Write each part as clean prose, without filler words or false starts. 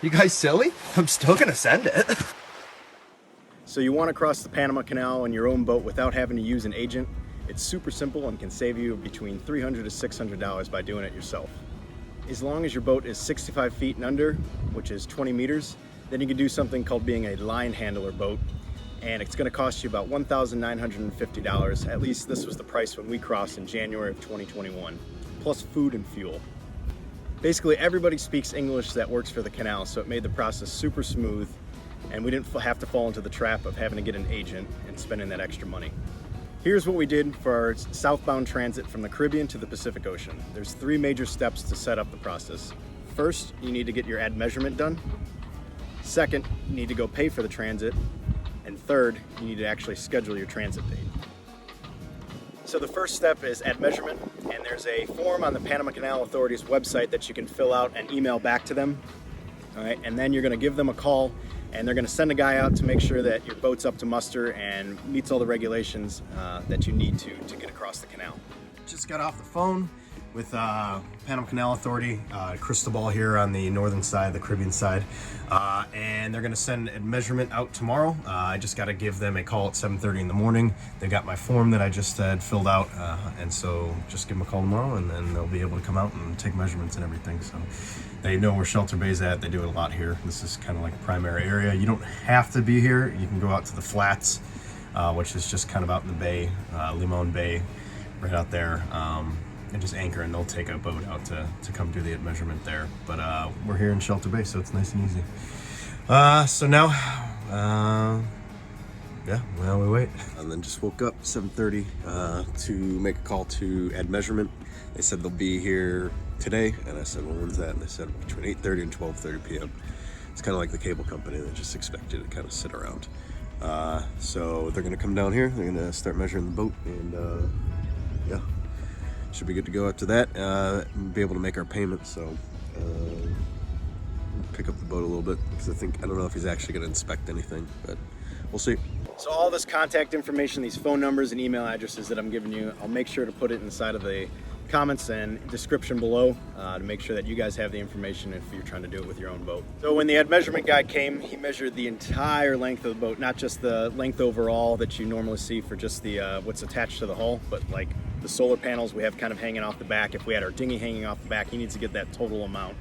You guys silly? I'm still gonna send it. So you want to cross the Panama Canal in your own boat without having to use an agent? It's super simple and can save you between $300 to $600 by doing it yourself. As long as your boat is 65 feet and under, which is 20 meters, then you can do something called being a line handler boat, and it's going to cost you about $1,950. At least this was the price when we crossed in January of 2021, plus food and fuel. Basically everybody speaks English that works for the canal, so it made the process super smooth, and we didn't have to fall into the trap of having to get an agent and spending that extra money. Here's what we did for our southbound transit from the Caribbean to the Pacific Ocean. There's 3 major steps to set up the process. First, you need to get your ad measurement done. Second, you need to go pay for the transit. And third, you need to actually schedule your transit date. So the first step is ad measurement, and there's a form on the Panama Canal Authority's website that you can fill out and email back to them. All right, and then you're gonna give them a call, and they're gonna send a guy out to make sure that your boat's up to muster and meets all the regulations that you need to get across the canal. Just got off the phone with Panama Canal Authority, Cristobal here on the northern side, the Caribbean side, and they're gonna send a measurement out tomorrow. I just gotta give them a call at 7:30 in the morning. They got my form that I just had filled out, and so just give them a call tomorrow, and then they'll be able to come out and take measurements and everything. So they know where Shelter Bay's at. They do it a lot here. This is kind of like a primary area. You don't have to be here. You can go out to the flats, which is just kind of out in the bay, Limon Bay, right out there. And just anchor, and they'll take a boat out to come do the measurement there. But we're here in Shelter Bay, so it's nice and easy. So now, yeah, well, we wait. And then just woke up 7:30 to make a call to add measurement. They said they'll be here today, and I said, well, when's that? And they said between 8:30 and 12:30 p.m. It's kind of like the cable company. They just expect you to kind of sit around. So they're gonna come down here. They're gonna start measuring the boat, and yeah. Should be good to go after that, and be able to make our payments. So pick up the boat a little bit, because I don't know if he's actually going to inspect anything, but we'll see. So all this contact information, these phone numbers and email addresses that I'm giving you, I'll make sure to put it inside of the comments and description below to make sure that you guys have the information if you're trying to do it with your own boat. So when the ad measurement guy came, he measured the entire length of the boat, not just the length overall that you normally see for just the what's attached to the hull, but like the solar panels we have kind of hanging off the back. If we had our dinghy hanging off the back, he needs to get that total amount,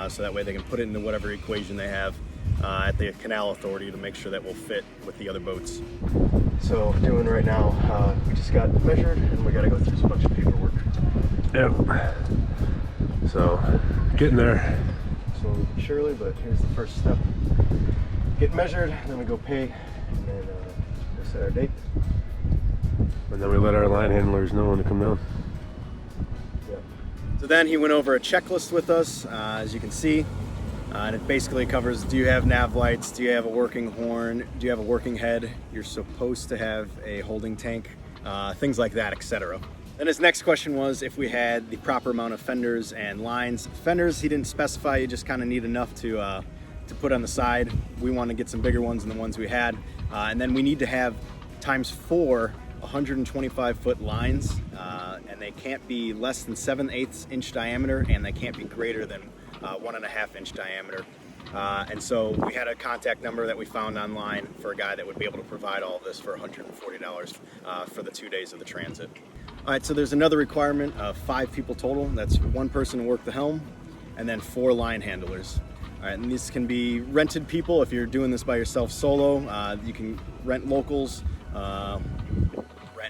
so that way they can put it into whatever equation they have at the Canal Authority to make sure that will fit with the other boats. So doing right now, we just got measured, and we got to go through a bunch of paperwork. Yep. So getting there. So surely, but here's the first step. Get measured, then we go pay, and then we set our date. And then we let our line handlers know when to come down. Yeah. So then he went over a checklist with us, as you can see, and it basically covers: do you have nav lights? Do you have a working horn? Do you have a working head? You're supposed to have a holding tank, things like that, etc. Then his next question was if we had the proper amount of fenders and lines. Fenders he didn't specify, you just kind of need enough to put on the side. We want to get some bigger ones than the ones we had. And then we need to have ×4 125-foot lines, and they can't be less than 7/8 inch diameter, and they can't be greater than 1.5 inch diameter. And so we had a contact number that we found online for a guy that would be able to provide all of this for $140 for the 2 days of the transit. All right, so there's another requirement of 5 people total. That's 1 person to work the helm, and then 4 line handlers. All right, and these can be rented people. If you're doing this by yourself solo, you can rent locals,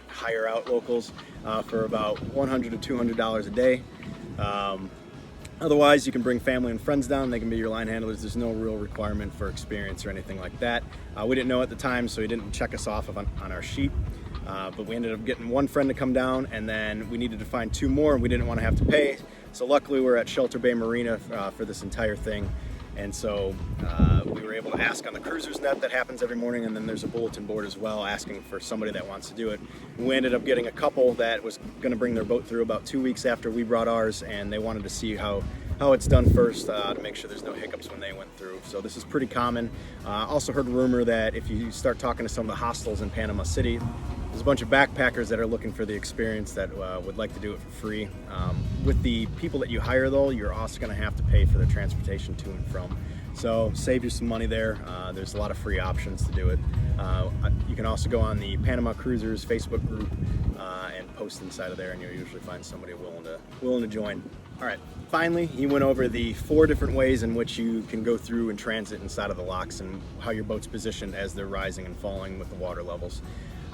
hire out locals for about $100 to $200 a day. Otherwise, you can bring family and friends down. They can be your line handlers. There's no real requirement for experience or anything like that. We didn't know at the time, so he didn't check us off on our sheet. But we ended up getting 1 friend to come down, and then we needed to find 2 more, and we didn't want to have to pay. So luckily, we're at Shelter Bay Marina for this entire thing. And so we were able to ask on the cruiser's net that happens every morning, and then there's a bulletin board as well asking for somebody that wants to do it. We ended up getting a couple that was going to bring their boat through about 2 weeks after we brought ours, and they wanted to see how it's done first to make sure there's no hiccups when they went through. So this is pretty common. Also heard a rumor that if you start talking to some of the hostels in Panama City, There's a bunch of backpackers that are looking for the experience that would like to do it for free. With the people that you hire though, you're also going to have to pay for their transportation to and from. So save you some money there. There's a lot of free options to do it. You can also go on the Panama Cruisers Facebook group and post inside of there, and you'll usually find somebody willing to join. All right, finally, he went over the 4 different ways in which you can go through and transit inside of the locks and how your boat's positioned as they're rising and falling with the water levels.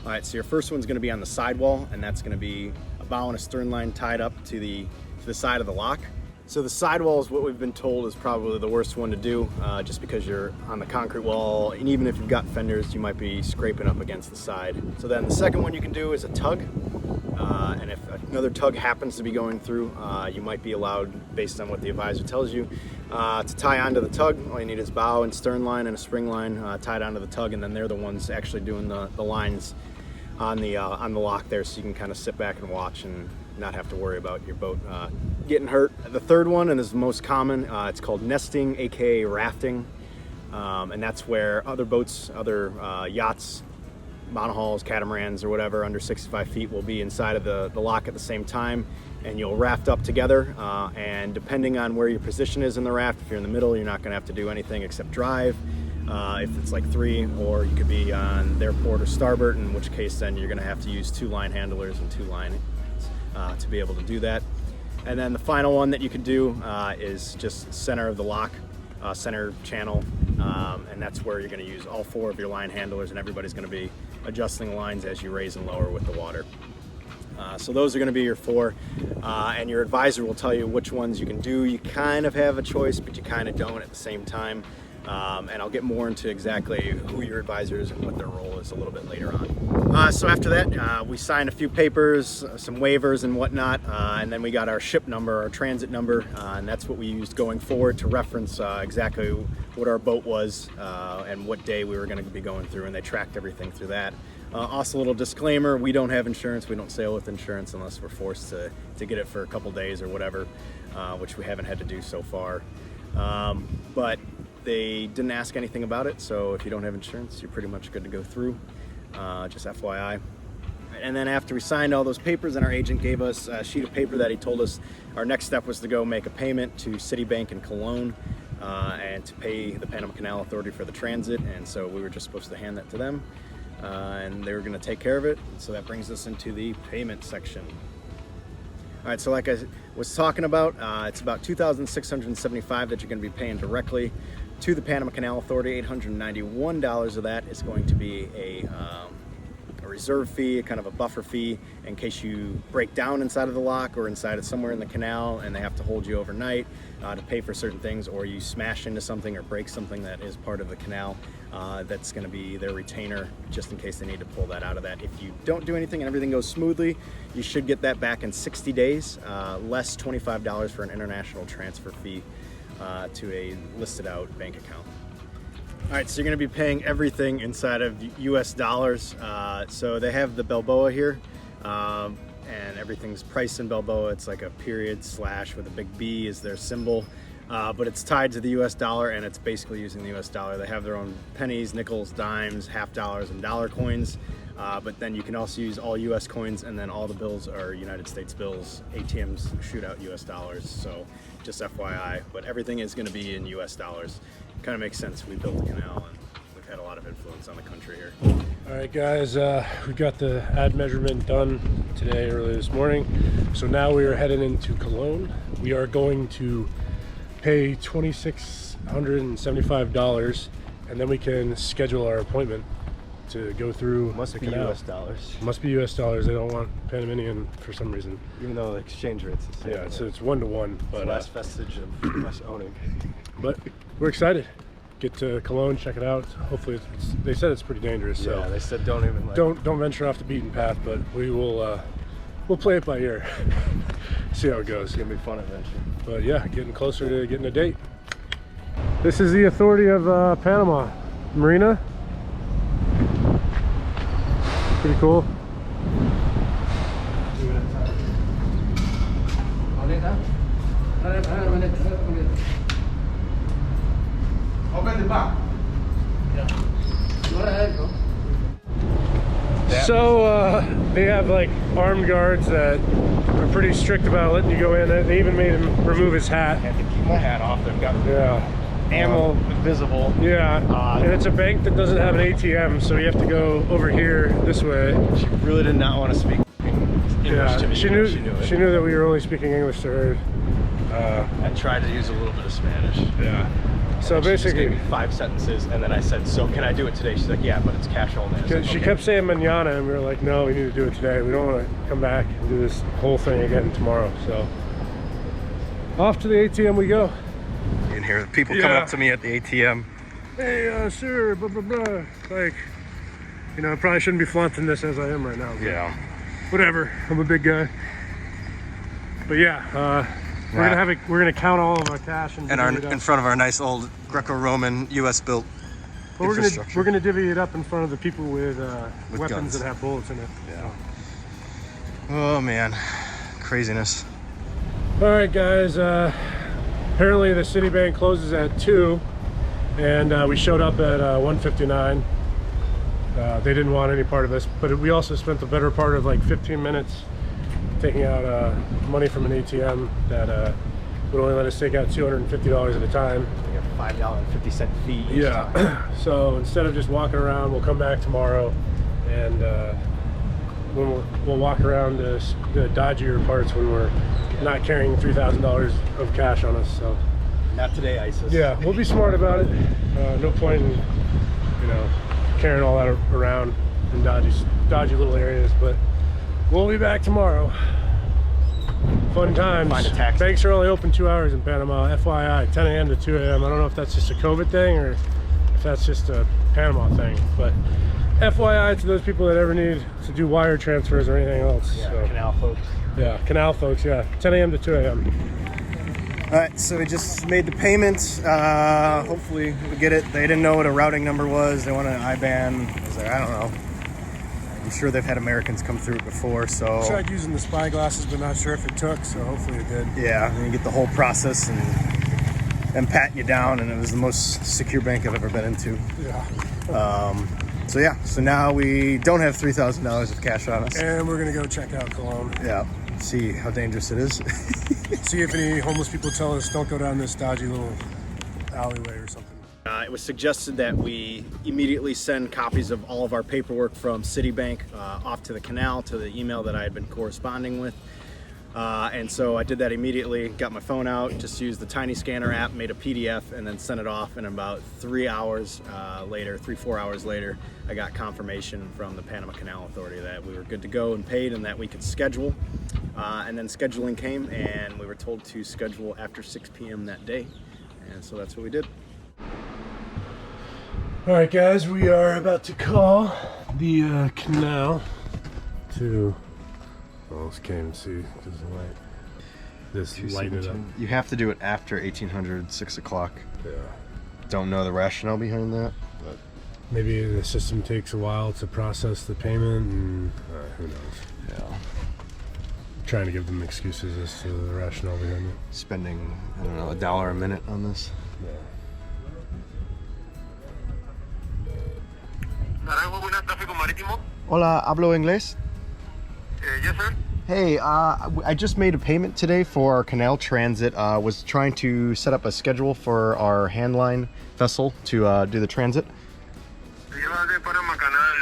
All right, so your first one's going to be on the sidewall, and that's going to be a bow and a stern line tied up to the side of the lock. So the sidewall is what we've been told is probably the worst one to do, just because you're on the concrete wall, and even if you've got fenders, you might be scraping up against the side. So then the second one you can do is a tug, and if another tug happens to be going through, you might be allowed, based on what the advisor tells you, to tie onto the tug. All you need is bow and stern line and a spring line tied onto the tug, and then they're the ones actually doing the lines on the lock there, so you can kind of sit back and watch and not have to worry about your boat getting hurt. The third one, and this is the most common, it's called nesting, aka rafting, and that's where other boats, other yachts, monohulls, catamarans, or whatever under 65 feet will be inside of the lock at the same time, and you'll raft up together, and depending on where your position is in the raft, if you're in the middle, you're not going to have to do anything except drive. If it's like 3, or you could be on their port or starboard, in which case then you're going to have to use 2 line handlers and 2 line to be able to do that. And then the final one that you can do is just center of the lock, center channel, and that's where you're going to use all 4 of your line handlers, and everybody's going to be adjusting the lines as you raise and lower with the water. So those are going to be your 4, and your advisor will tell you which ones you can do. You kind of have a choice, but you kind of don't at the same time. And I'll get more into exactly who your advisor is and what their role is a little bit later on. So after that, we signed a few papers, some waivers and whatnot, and then we got our ship number, our transit number, and that's what we used going forward to reference exactly what our boat was and what day we were going to be going through, and they tracked everything through that. Also, a little disclaimer, we don't have insurance. We don't sail with insurance unless we're forced to get it for a couple days or whatever, which we haven't had to do so far. But they didn't ask anything about it, so if you don't have insurance, you're pretty much good to go through, just FYI. And then after we signed all those papers, and our agent gave us a sheet of paper that he told us our next step was to go make a payment to Citibank in Cologne and to pay the Panama Canal Authority for the transit, and so we were just supposed to hand that to them, and they were going to take care of it. So that brings us into the payment section. All right, so like I was talking about, it's about $2,675 that you're going to be paying directly to the Panama Canal Authority. $891 of that is going to be a reserve fee, kind of a buffer fee, in case you break down inside of the lock or inside of somewhere in the canal and they have to hold you overnight to pay for certain things, or you smash into something or break something that is part of the canal. That's going to be their retainer, just in case they need to pull that out of that. If you don't do anything and everything goes smoothly, you should get that back in 60 days, less $25 for an international transfer fee to a listed out bank account. All right, so you're going to be paying everything inside of US dollars. So they have the Balboa here, and everything's priced in Balboa. It's like a period slash with a big B is their symbol. But it's tied to the US dollar, and it's basically using the US dollar. They have their own pennies, nickels, dimes, half dollars, and dollar coins. But then you can also use all US coins, and then all the bills are United States bills. ATMs shoot out US dollars, so just FYI. But everything is going to be in US dollars. Kind of makes sense. We built the canal, and we've had a lot of influence on the country here. All right, guys, we got the ad measurement done today, early this morning. So now we are heading into Cologne. We are going to pay $2,675, and then we can schedule our appointment to go through the canal. US dollars. Must be US dollars. They don't want Panamanian for some reason. Even though the exchange rate's the same. Yeah, it's 1-to-1. But last vestige of us owning. But we're excited. Get to Cologne, check it out. Hopefully, they said it's pretty dangerous. So yeah, they said don't even don't venture off the beaten path. But we will we'll play it by ear. See how it goes. It's gonna be a fun adventure. But yeah, getting closer to getting a date. This is the authority of Panama Marina. Pretty cool. Open the back. Yeah. So they have like armed guards that are pretty strict about letting you go in. They even made him remove his hat. I had to keep my hat off. They've got ammo visible. Yeah, and it's a bank that doesn't have an ATM, so you have to go over here this way. She really did not want to speak English to me. She knew that we were only speaking English to her. I tried to use a little bit of Spanish. Yeah. So basically, she gave me 5 sentences, and then I said, "So can I do it today?" She's like, "Yeah, but it's cash only." She kept saying mañana, and we were like, "No, we need to do it today. We don't want to come back and do this whole thing again tomorrow." So off to the ATM we go. In here, people coming up to me at the ATM. Hey, sir, blah blah blah. Like, you know, I probably shouldn't be flaunting this as I am right now. Yeah. Whatever. I'm a big guy. But yeah, we're gonna count all of our cash and in front of our nice old Greco-Roman U.S. built infrastructure. We're gonna divvy it up in front of the people with weapons guns that have bullets in it. Yeah. Oh man, craziness. All right, guys. Apparently the Citibank closes at 2, and we showed up at 1:59. They didn't want any part of this, but we also spent the better part of like 15 minutes taking out money from an ATM that would only let us take out $250 at a time. Like a $5.50 fee. Yeah. So instead of just walking around, we'll come back tomorrow, and we'll walk around the dodgier parts when we're not carrying $3,000 of cash on us. So not today, ISIS. yeah, we'll be smart about it. No point in, you know, carrying all that around in dodgy little areas, but we'll be back tomorrow. Fun times. Find a taxi. Banks are only open 2 hours in Panama, FYI, 10 a.m. to 2 a.m. I don't know if that's just a COVID thing or if that's just a Panama thing, but FYI to those people that ever need to do wire transfers or anything else. Yeah, so, canal folks. yeah, canal folks, yeah, 10 a.m. to 2 a.m. All right, so we just made the payment. Hopefully we get it. They didn't know what a routing number was. They wanted an IBAN. I was like, I don't know. I'm sure they've had Americans come through it before, so. Tried using the spy glasses, but not sure if it took, so hopefully it did. Yeah, and you get the whole process and pat you down, and it was the most secure bank I've ever been into. Yeah. So yeah, so now we don't have $3,000 of cash on us. And we're gonna go check out Cologne. Yeah, see how dangerous it is. See if any homeless people tell us don't go down this dodgy little alleyway or something. It was suggested that we immediately send copies of all of our paperwork from Citibank off to the canal to the email that I had been corresponding with. And so I did that immediately, got my phone out, just used the Tiny Scanner app, made a PDF, and then sent it off. And about 4 hours later, I got confirmation from the Panama Canal Authority that we were good to go and paid and that we could schedule. And then scheduling came, and we were told to schedule after 6 p.m. that day. And so that's what we did. All right, guys, we are about to call the canal to. Oh, I can't even see because the light. This lighted up. You have to do it after 1800, 6 o'clock. Yeah. Don't know the rationale behind that, but Maybe the system takes a while to process the payment, and who knows. yeah. Trying to give them excuses as to the rationale behind it. Spending, I don't know, $1 a minute on this. Yeah. Hola, hablo inglés? Yes, sir. Hey, I just made a payment today for our canal transit. Was trying to set up a schedule for our handline vessel to do the transit. Do you have the Panama Canal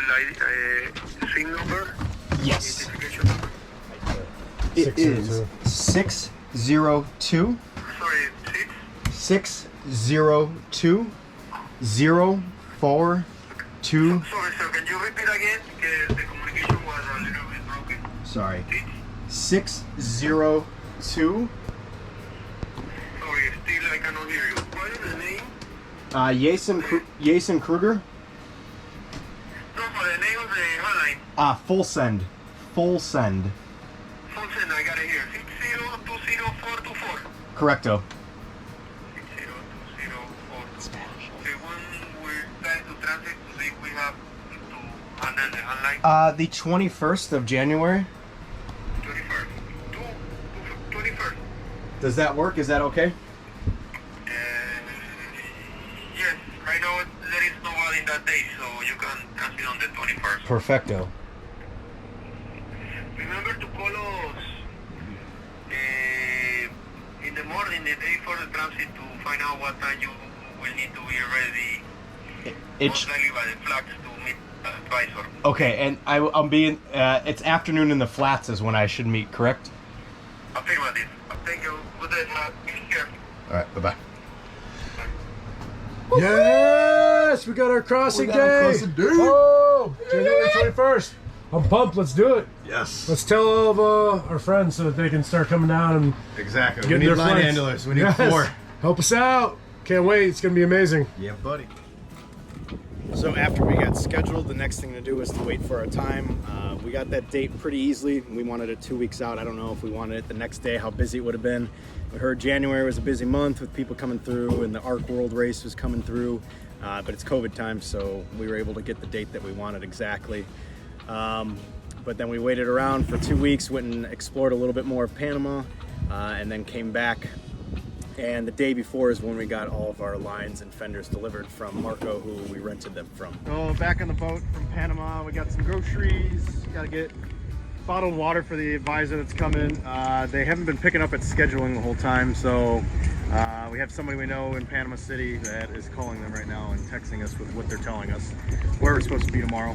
SIM number? Yes. Identification number? It is 602 Sorry, 602 042. Sorry, sir. Can you repeat again? The communication was a little bit broken. Sorry. 602. Sorry, still I cannot hear you. What is the name? Jason Kruger. No, for the name of the hotline. Full send. Full send. Full send, I got it here. 6020424. Correcto. 6020424. Okay, when we're trying to transit today, we have to handle the hotline. The 21st of January. 21st. 21st. Does that work? Is that okay? Yes, right now there is no one in that day, so you can transit on the 21st. Perfecto. the day for the transit to find out what time you will need to be ready. It's Most likely by the flags to meet the advisor. okay, and I'm being. It's afternoon in the flats is when I should meet, correct? Affirmative. Thank you. Good day, be here. All right, bye bye. Yes, we got our crossing day. Oh, January 21st. I'm pumped. Let's do it. Yes. Let's tell all of our friends so that they can start coming down and Exactly. getting We need their line flights. handlers. We need Yes. 4. Help us out. Can't wait. It's gonna be amazing. Yeah, buddy. So after we got scheduled, the next thing to do was to wait for our time. We got that date pretty easily. We wanted it 2 weeks out. I don't know if we wanted it the next day, how busy it would have been. We heard January was a busy month with people coming through and the ARC World Race was coming through. But it's COVID time, so we were able to get the date that we wanted exactly. But then we waited around for 2 weeks, went and explored a little bit more of Panama, and then came back. And the day before is when we got all of our lines and fenders delivered from Marco, who we rented them from. So back on the boat from Panama, we got some groceries, gotta get bottled water for the advisor that's coming. They haven't been picking up at scheduling the whole time, so we have somebody we know in Panama City that is calling them right now and texting us with what they're telling us, where we're supposed to be tomorrow.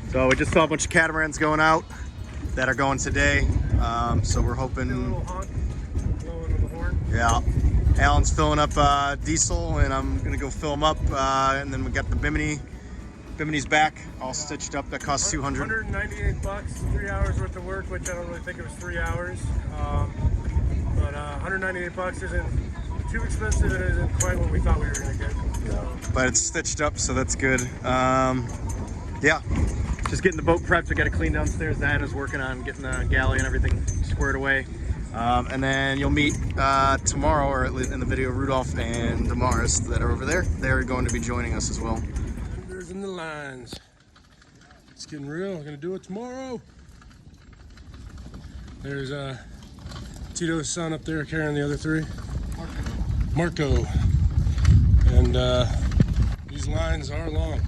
So we just saw a bunch of catamarans going out that are going today, so we're hoping. Yeah, Alan's filling up diesel, and I'm gonna go fill them up, and then we got the Bimini's back, all stitched up. That costs $200. $198, 3 hours worth of work, which I don't really think it was 3 hours. But $198 isn't too expensive. It isn't quite what we thought we were gonna get. So. But it's stitched up, so that's good. Yeah, just getting the boat prepped. We got to clean downstairs. Diana's working on getting the galley and everything squared away. And then you'll meet tomorrow, or at least in the video, Rudolph and Damaris that are over there. They're going to be joining us as well. Fenders in the lines. It's getting real. I'm gonna do it tomorrow. There's Tito's son up there carrying the other 3. Marco. And these lines are long.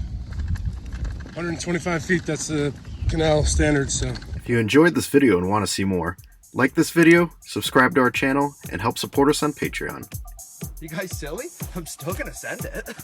125 feet, that's the canal standard, so. If you enjoyed this video and want to see more, like this video, subscribe to our channel, and help support us on Patreon. You guys silly? I'm still gonna send it.